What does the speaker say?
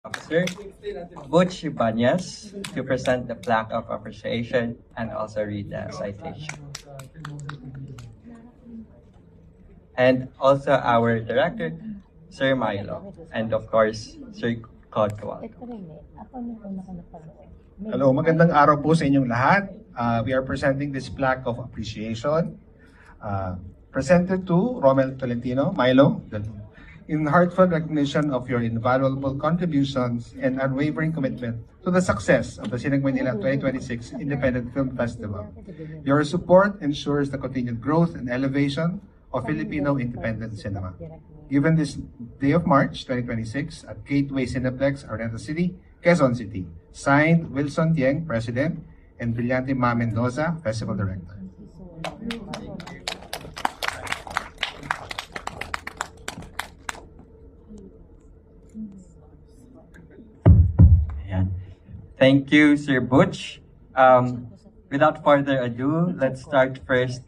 Officer Butch Ibanez to present the plaque of appreciation and also read the citation. And also our director, Sir Milo, and of course, Sir Codwal. Hello, magandang araw po sa inyong lahat. We are presenting this plaque of appreciation presented to Romel Tolentino, Milo, in heartfelt recognition of your invaluable contributions and unwavering commitment to the success of the Sinag Manila 2026 Independent Film Festival. Your support ensures the continued growth and elevation of Filipino independent cinema. Given this day of March 2026 at Gateway Cineplex, Araneta City, Quezon City. Signed, Wilson Tieng, President, and Brillante Ma Mendoza, Festival Director. Ayan. Thank you, Sir Butch. Without further ado, let's start first